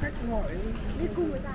cách gọi đi cùng với ta.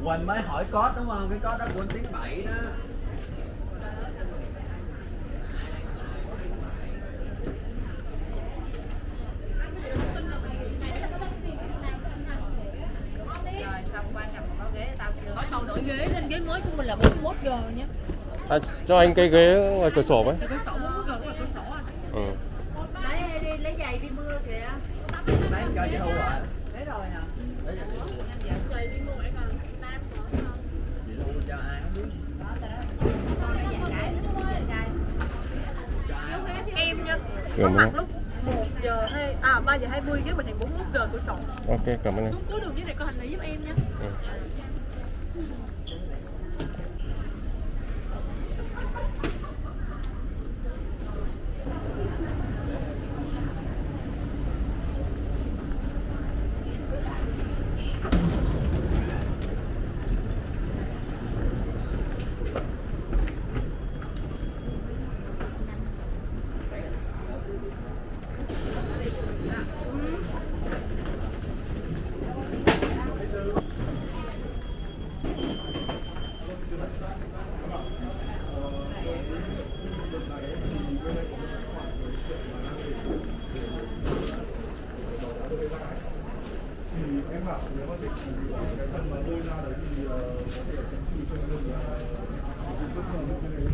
Quỳnh mới hỏi code đúng không? Cái code đó của anh Tiến 7 đó. Rồi xong qua cầm một ghế tao chưa? Ở sau đổi ghế lên ghế mới của mình là 41 giờ nhé. À, cho anh cái ghế ngoài cửa sổ với. Thì cửa sổ 41 giờ cũng là cửa sổ anh. Ừ. Lấy đi, lấy giày đi mưa kìa. Lấy cho chị Thu rồi. Lấy rồi hả? Lấy cho chị Thu. Giày đi mua em Chị Thu cho ai không biết. Đó, tao đó. Con lấy giày gái, giày trai. em nha. Được Có không? mặt lúc 1 giờ 3 giờ 20 ghế mình thành 41 giờ cửa sổ. Ok, cảm ơn em. Xuống cuối đường dưới này có hành lý giúp em nha. Ừ. Em bảo nếu mà cái phần mà bôi ra đấy thì có thể chấn chỉnh cho nên là bất ngờ như thế này.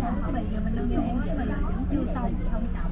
Bây giờ mình đang nghe mà vẫn chưa xong không chậm.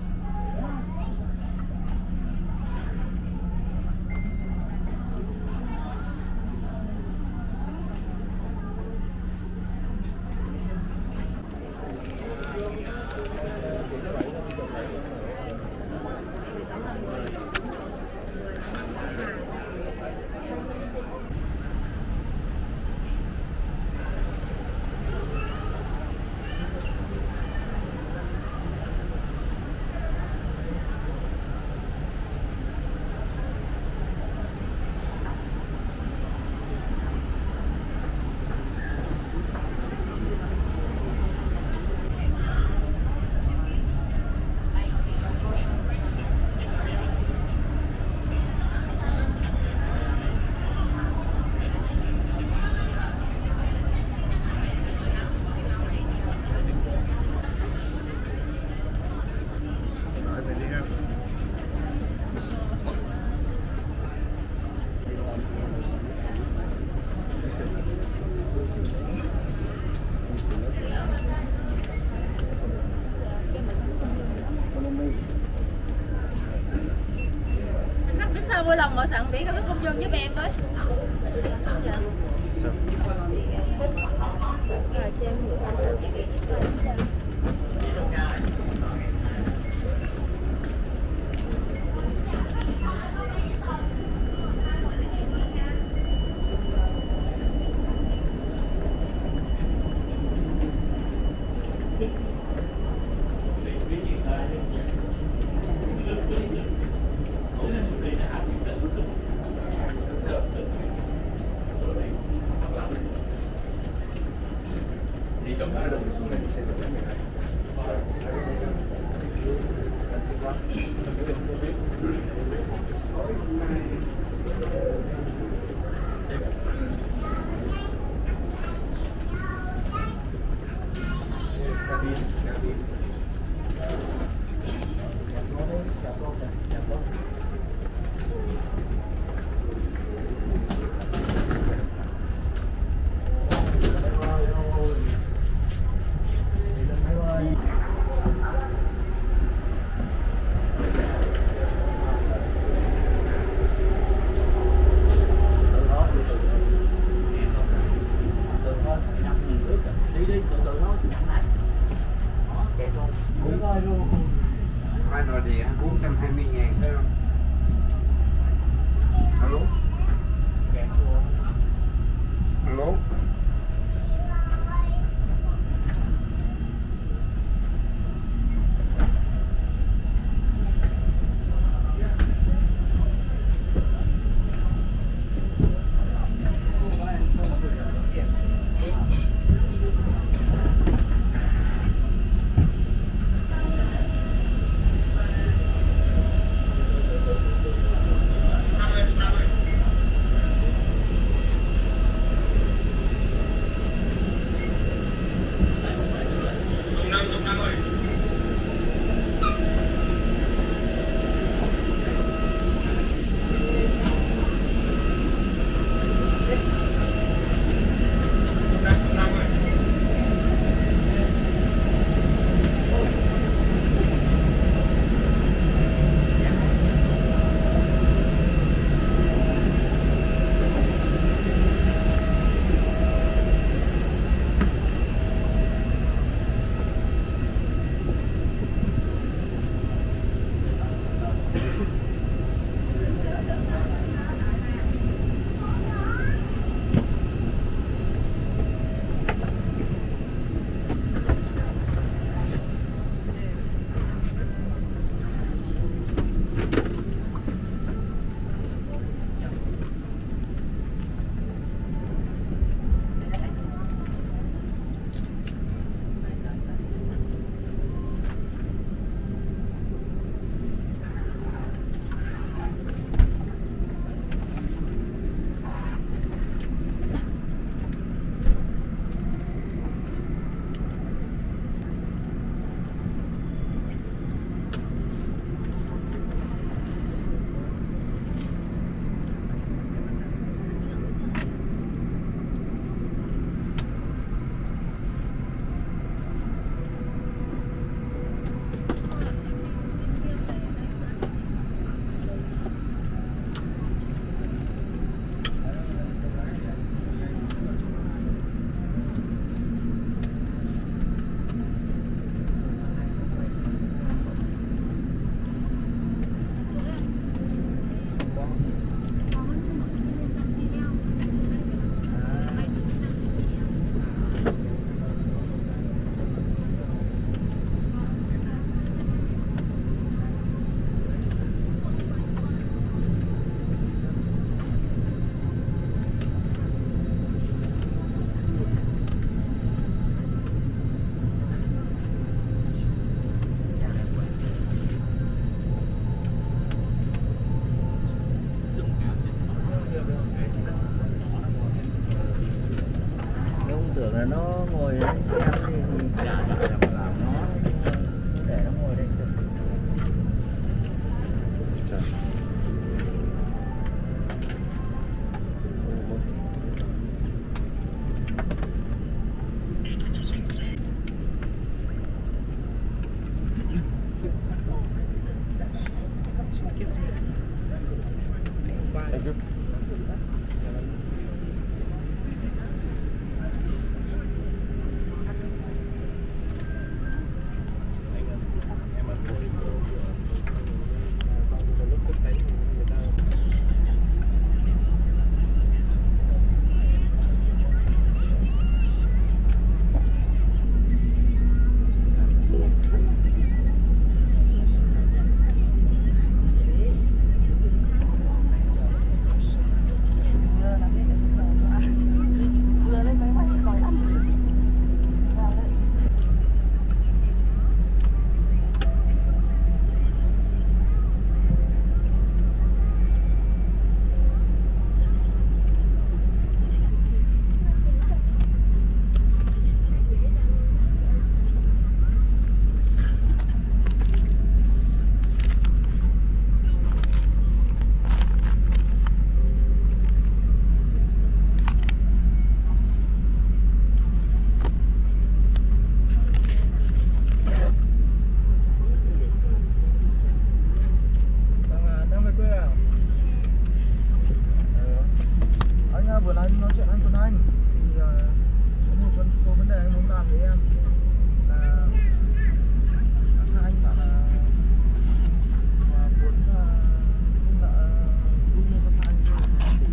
Anh biết sao vui lòng mở sẵn biển căn cước công dân giúp em với. Sao? Rồi cho em mượn. Hai nồi đĩa 420.000 phải không? Alo? Alo? chứ. Vừa lên máy bay coi ăn sao đấy. Đang về quê à? Anh vừa nãy nói chuyện anh Tuấn Anh thì có một số vấn đề anh muốn làm với em là anh bảo là muốn không nợ cũng như con anh tỷ.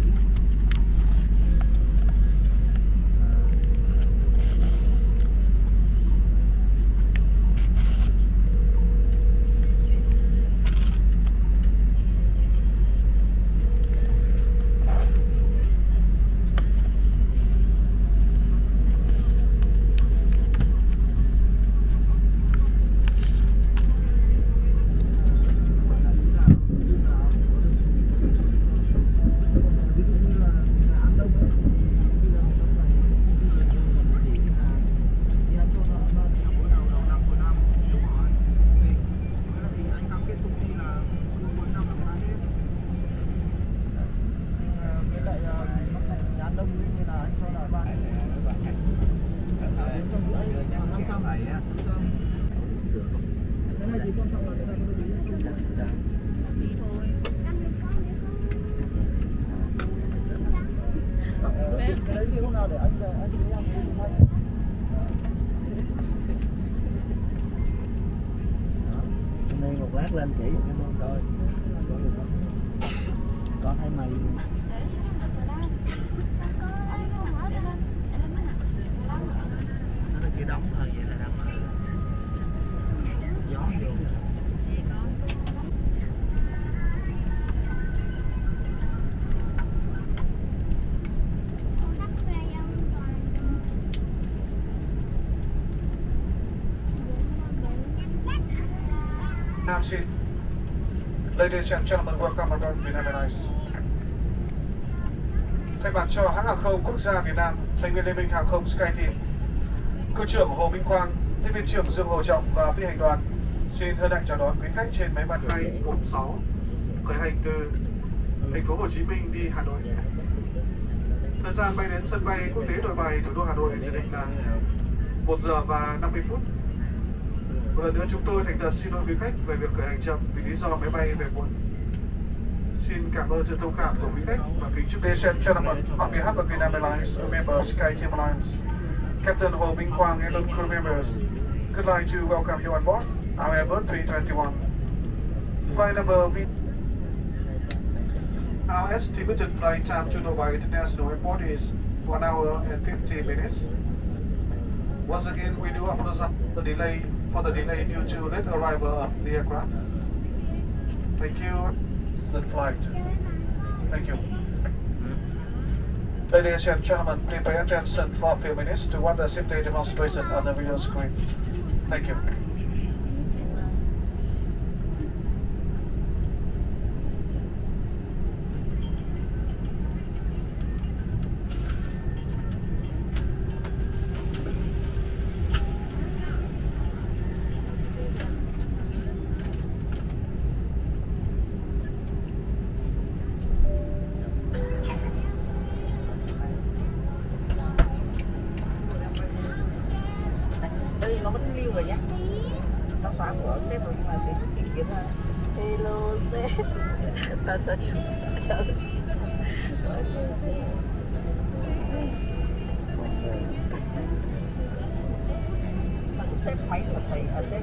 Ví dụ như là An Đông ấy, bây giờ người ta phải thì anh cho nó cuối đầu năm cuối năm đúng rồi. Thì anh cam kết công ty là cuối năm là người ta hết. Với lại nhà An Đông như là anh cho là bạn đến trong bữa ấy 500 cái này thì quan trọng là người ta có cái Đi thôi. cái đấy thì hôm nào để anh về anh với em cùng anh. Hôm nay một lát lên chỉ cho em coi có thấy mày nó chưa đóng thôi, vậy là đang gió vô. Nam Seat. Ladies and gentlemen, welcome aboard Vietnam Airlines. Thay mặt cho hãng hàng không quốc gia Việt Nam, thành viên Liên minh hàng không SkyTeam, Cục trưởng Hồ Minh Quang, tiếp viên trưởng Dương Hồ Trọng và phi hành đoàn xin hân hạnh chào đón quý khách trên máy bay 246 khởi hành từ thành phố Hồ Chí Minh đi Hà Nội. Thời gian bay đến sân bay quốc tế Nội Bài, thủ đô Hà Nội dự định là 1 giờ và 50 phút. Một lần nữa chúng tôi thành thật xin lỗi quý khách về việc khởi hành chậm vì lý do máy bay về muộn. Xin cảm ơn sự thông cảm của quý khách và kính chúc ladies and gentlemen, on behalf of Vietnam Airlines, a member of SkyTeam Alliance, Captain Hồ Minh Quang and all crew members, would like to welcome you on board our Airbus 321. Flight number V. Our estimated flight time to Noida International Airport is 1 hour and 50 minutes. Once again, we do apologize for the delay due to late arrival of the aircraft. Thank you. The flight. Thank you. Ladies and gentlemen, please pay attention for a few minutes to what the safety demonstration on the video screen. Thank you. Đây nó vẫn lưu rồi nhé. Nó xóa của sếp rồi nhưng mà cái tìm kiếm ra. Hello sếp. Ta chụp. Sếp mấy là thầy sếp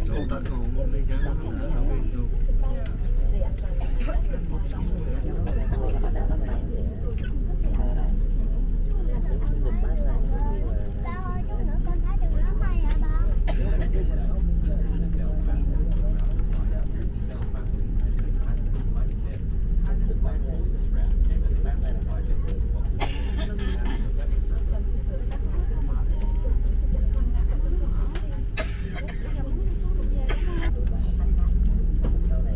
Ủa ta còn một ly trắng nữa ở bên dù. Sau này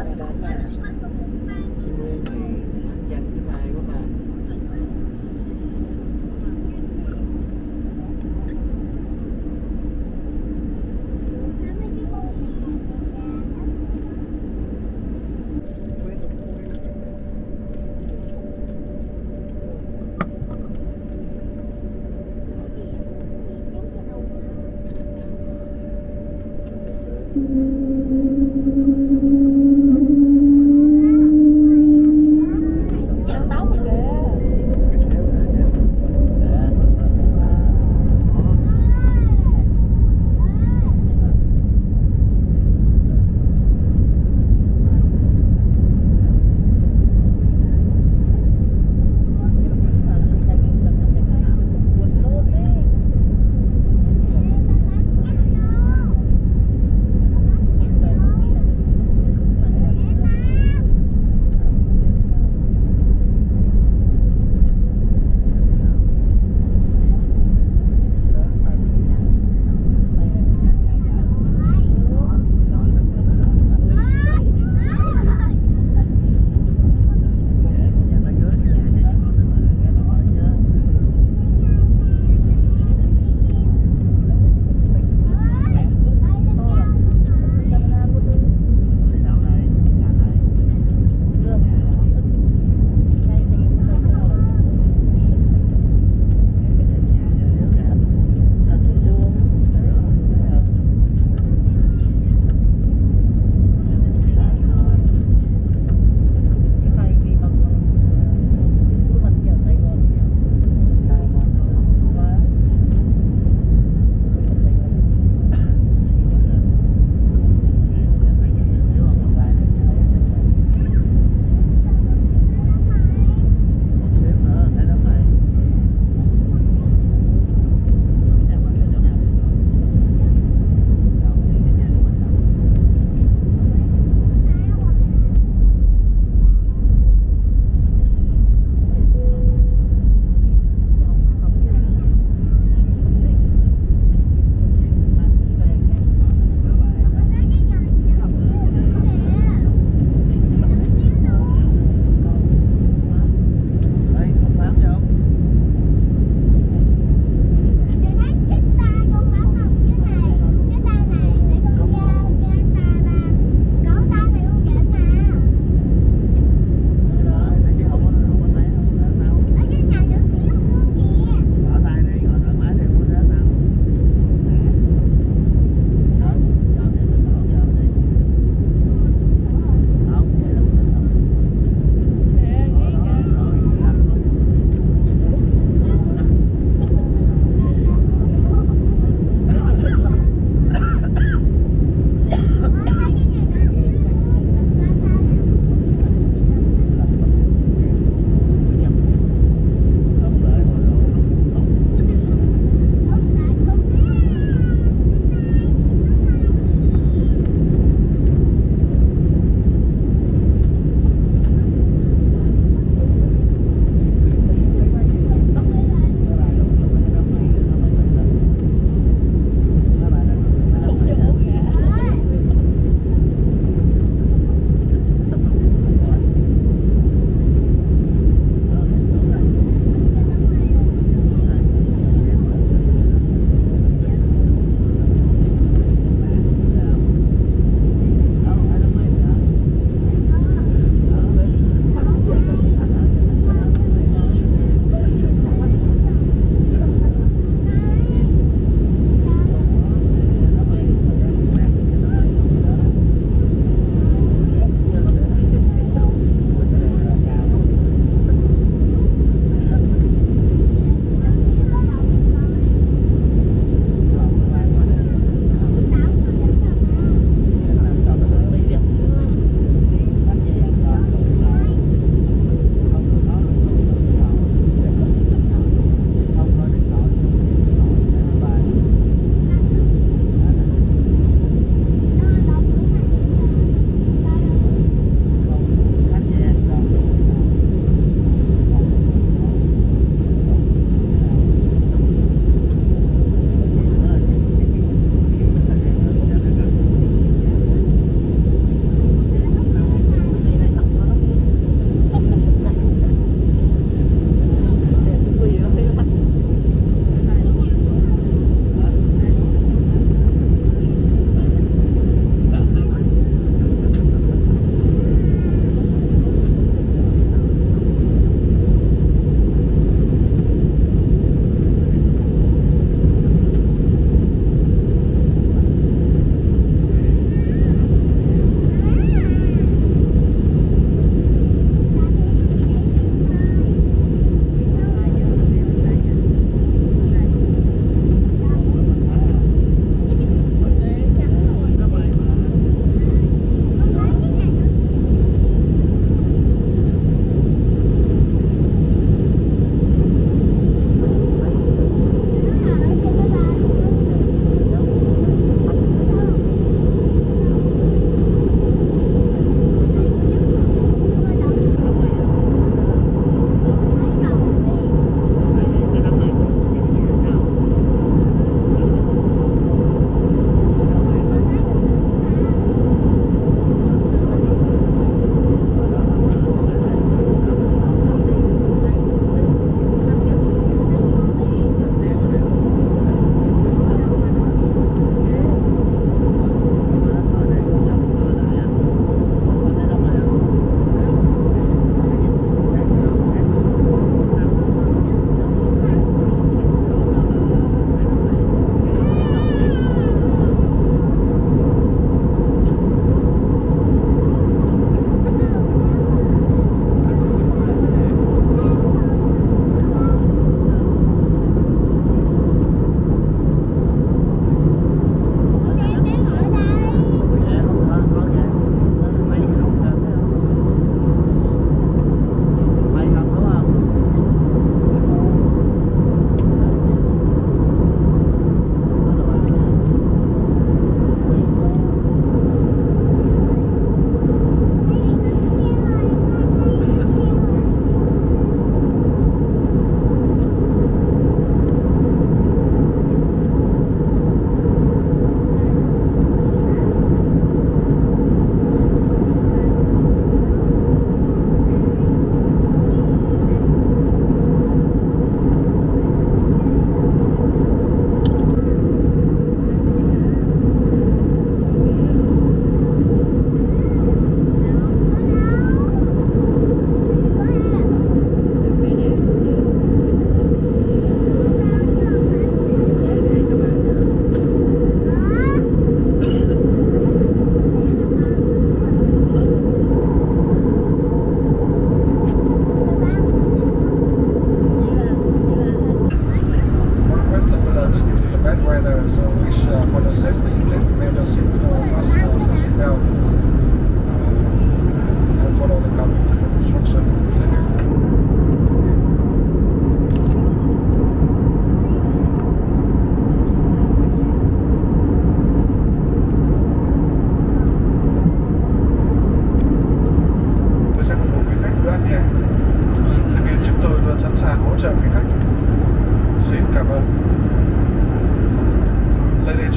ra này ra nhà. Trung Nguyên thì tranh cái mai của bà. Sao táo mà kìa. Xéo hả chứ?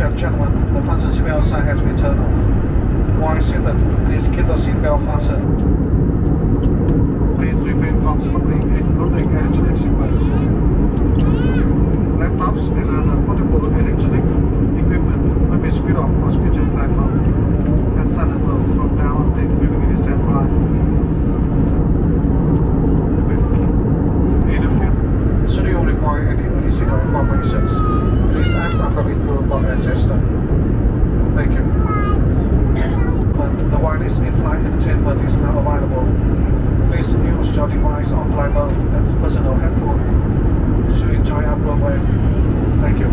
and gentlemen, the fasten seatbelt sign has been turned off. While seated, please keep the seatbelt fastened. Please refrain from smoking, including electronic cigarettes. Laptops and other portable electronic equipment will be switched off on scheduled platform and silent mode from now until we begin descent line. In the field, should you require any additional information, please ask our cabin crew for assistance. Thank you. The wireless in-flight entertainment is now available. Please use your device on flight mode and personal headphone to enjoy our program. Thank you.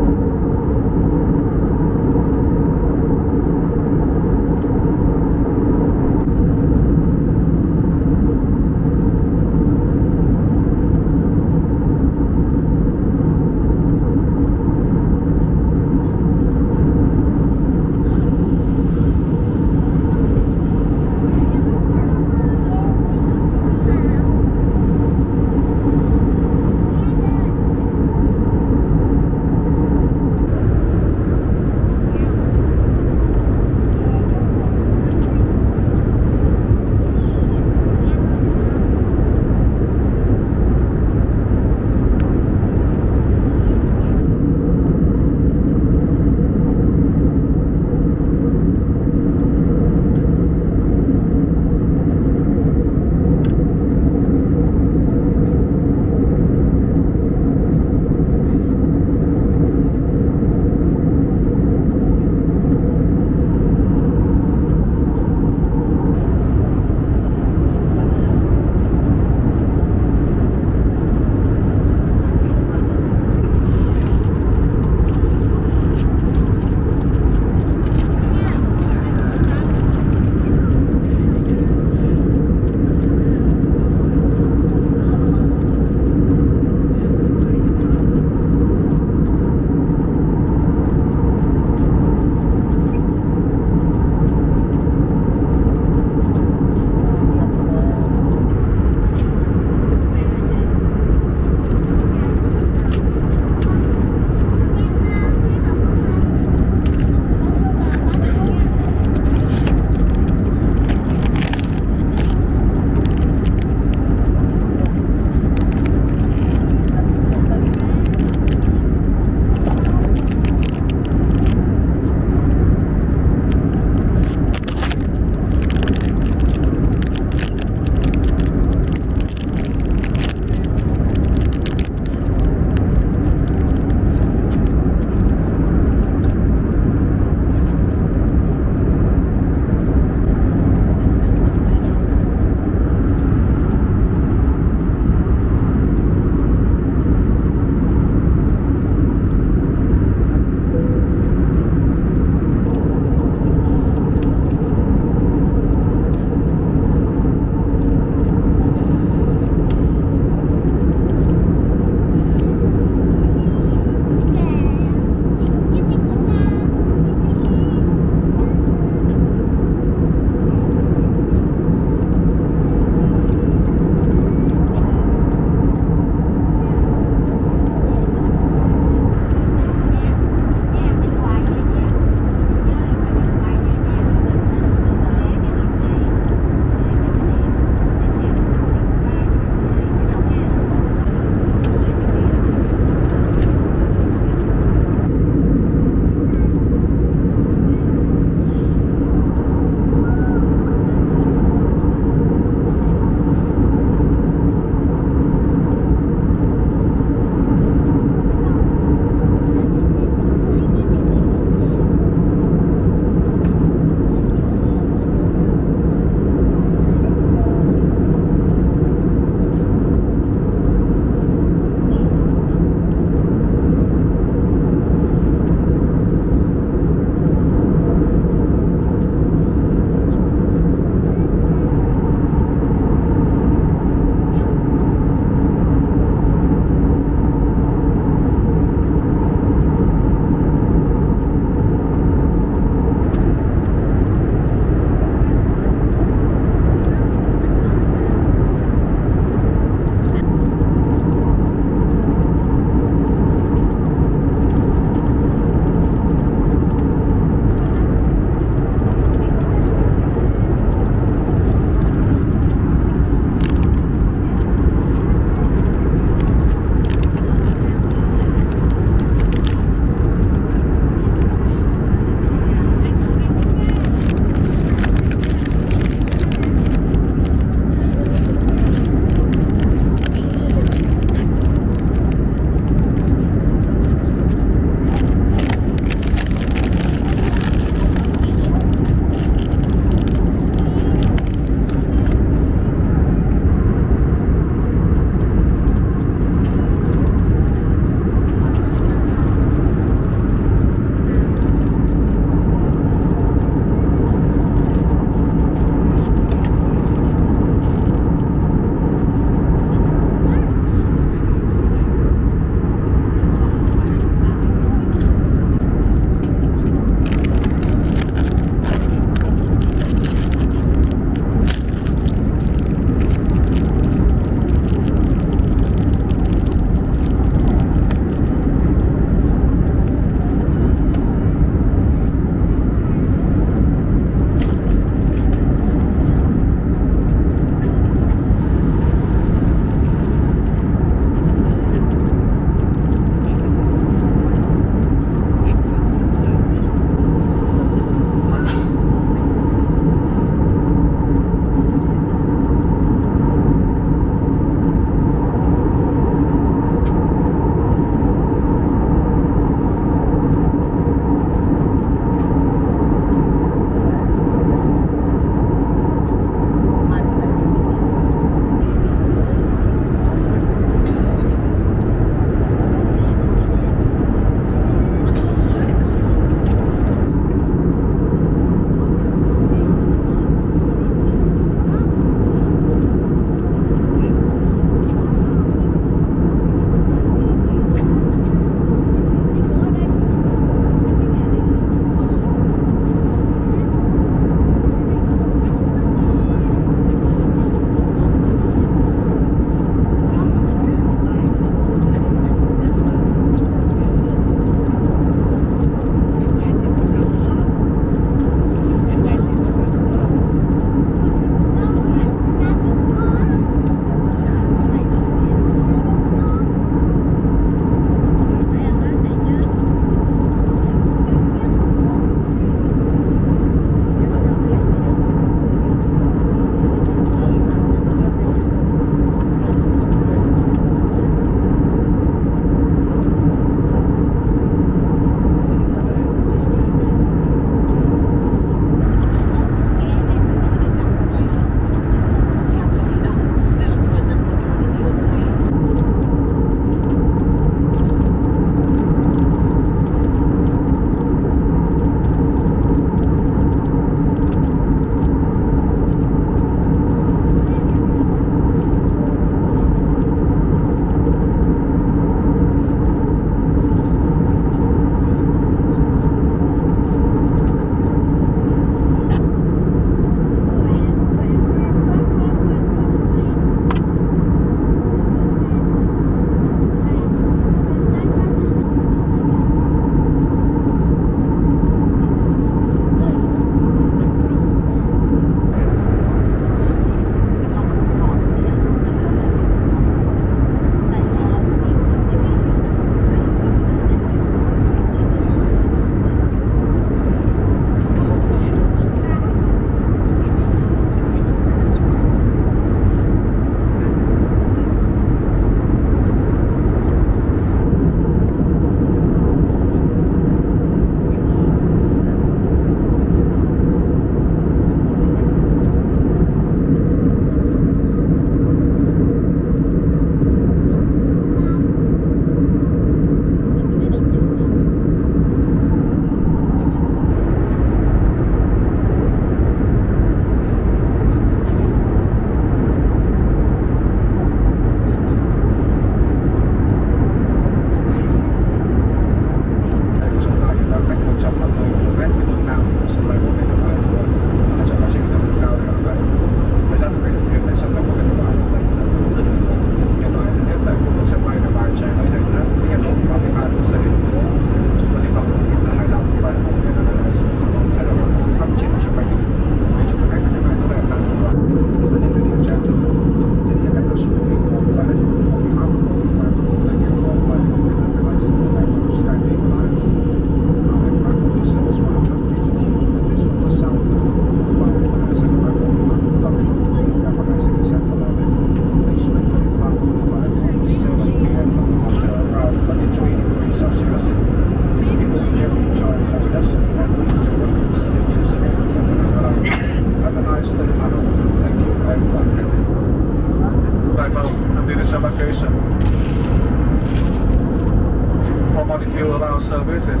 services.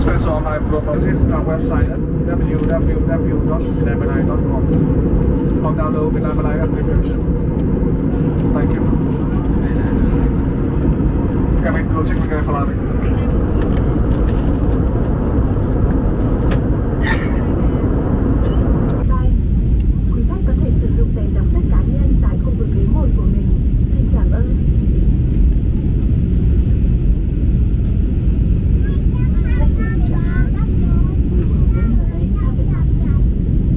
Special online promo visit our website at www.vietnamairlines.com hoặc download Vietnam Airlines application. Thank you. Cabin crew check again for landing. Quý khách có thể sử dụng thẻ đọc sách cá nhân tại khu vực ghế ngồi của mình. Xin cảm ơn. Ladies and gentlemen, we will then remain cabinets.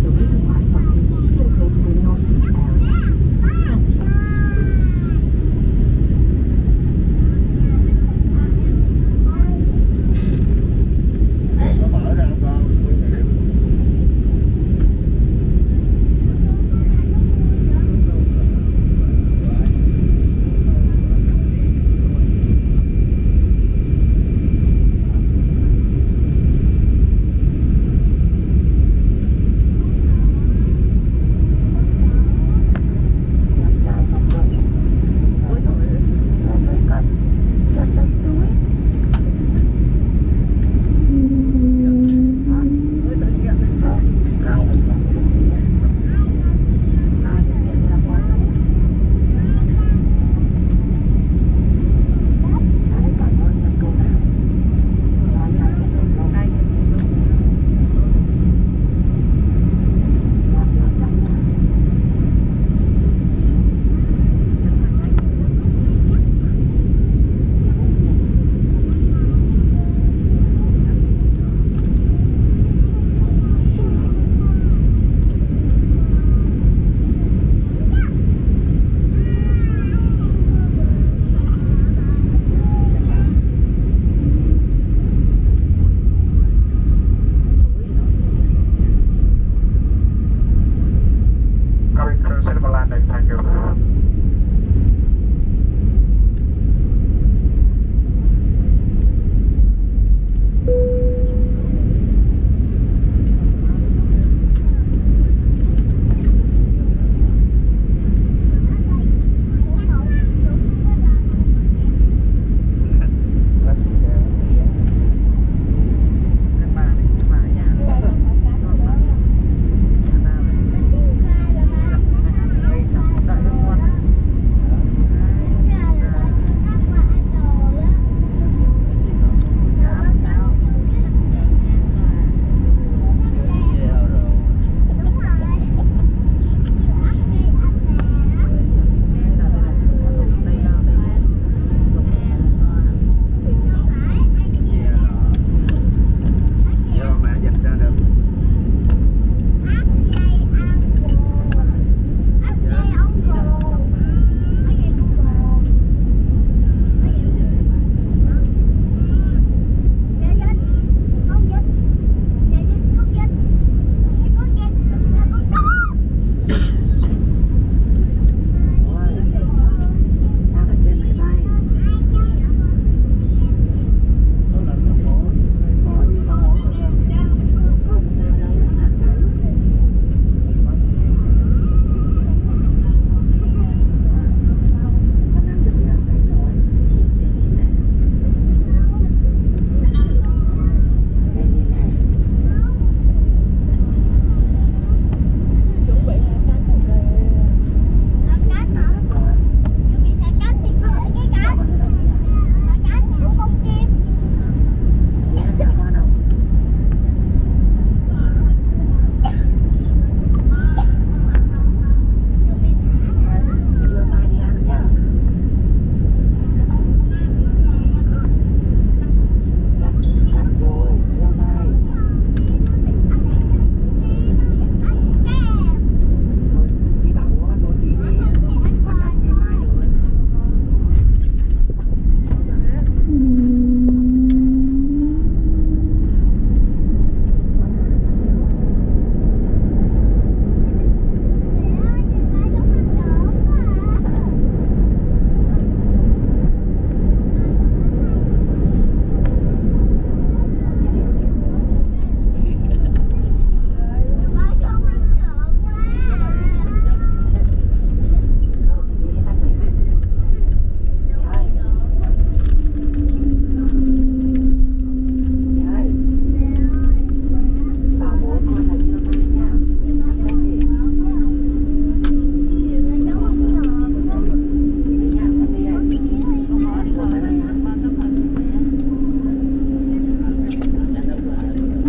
The waiting line button is located in your seat area. Thank you.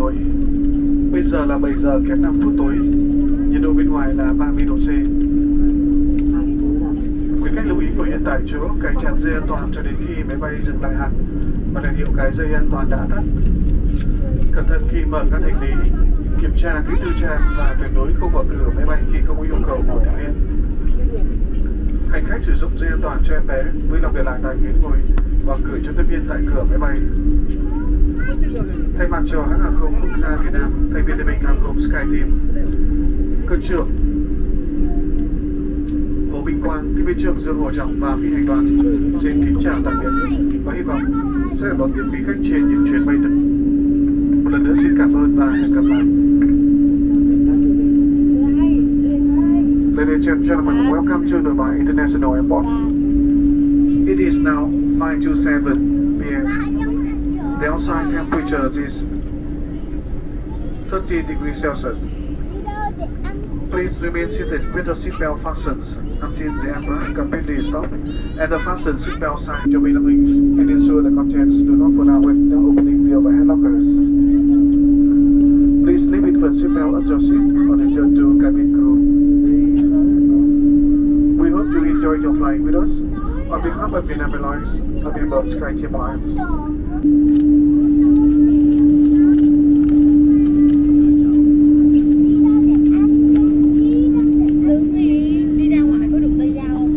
Nội. Bây giờ là 7 giờ kém 5 phút tối. Nhiệt độ bên ngoài là 30 độ C. Quý khách lưu ý ngồi yên tại chỗ, cài chặt dây an toàn cho đến khi máy bay dừng lại hẳn và đèn hiệu cài dây an toàn đã tắt. Cẩn thận khi mở các hành lý, kiểm tra kỹ tư trang và tuyệt đối không mở cửa máy bay khi không có yêu cầu của tiếp viên. Hành khách sử dụng dây an toàn cho em bé, vui lòng để lại tại ghế ngồi và gửi cho tiếp viên tại cửa máy bay. Thay mặt cho hãng hàng không quốc gia Việt Nam, thành viên Liên minh hàng không SkyTeam, cơ trưởng Hồ Minh Quang, tiếp viên trưởng Dương Hồ Trọng và phi hành đoàn xin kính chào tạm biệt và hy vọng sẽ đón tiếp quý khách trên những chuyến bay tới. Một lần nữa xin cảm ơn và hẹn gặp lại. Ladies and gentlemen, welcome to Dubai International Airport. It is now 5:27 p.m. The outside temperature is 30 degrees Celsius. Please remain seated with the seatbelt fastened until the aircraft completely stops and the fasten seatbelt sign to be released, and ensure the contents do not fall out when opening the overhead lockers. Please leave it for seatbelt adjusted on return to cabin crew. We hope you enjoy your flight with us. On behalf of Vietnam Airlines, a member of SkyTeam Alliance. Đứng đi ra ngoài có được tay dao không?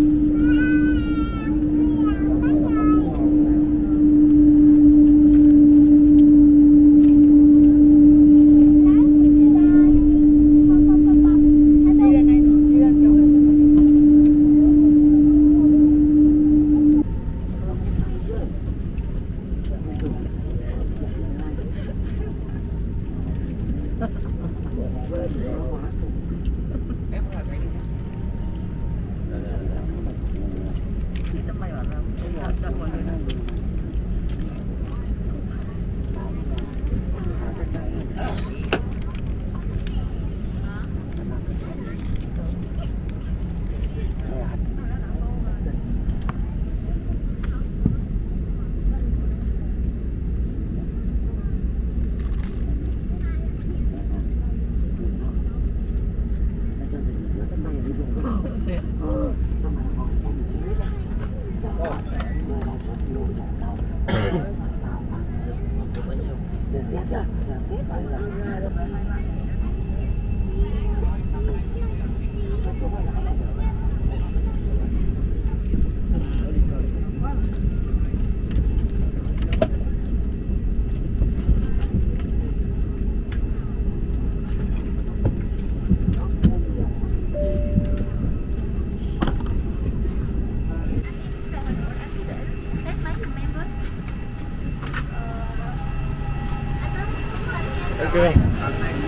Đi ra đây nữa, đi ra chỗ này. Đi tắm bay vào ra. Đặt mọi người. Ok.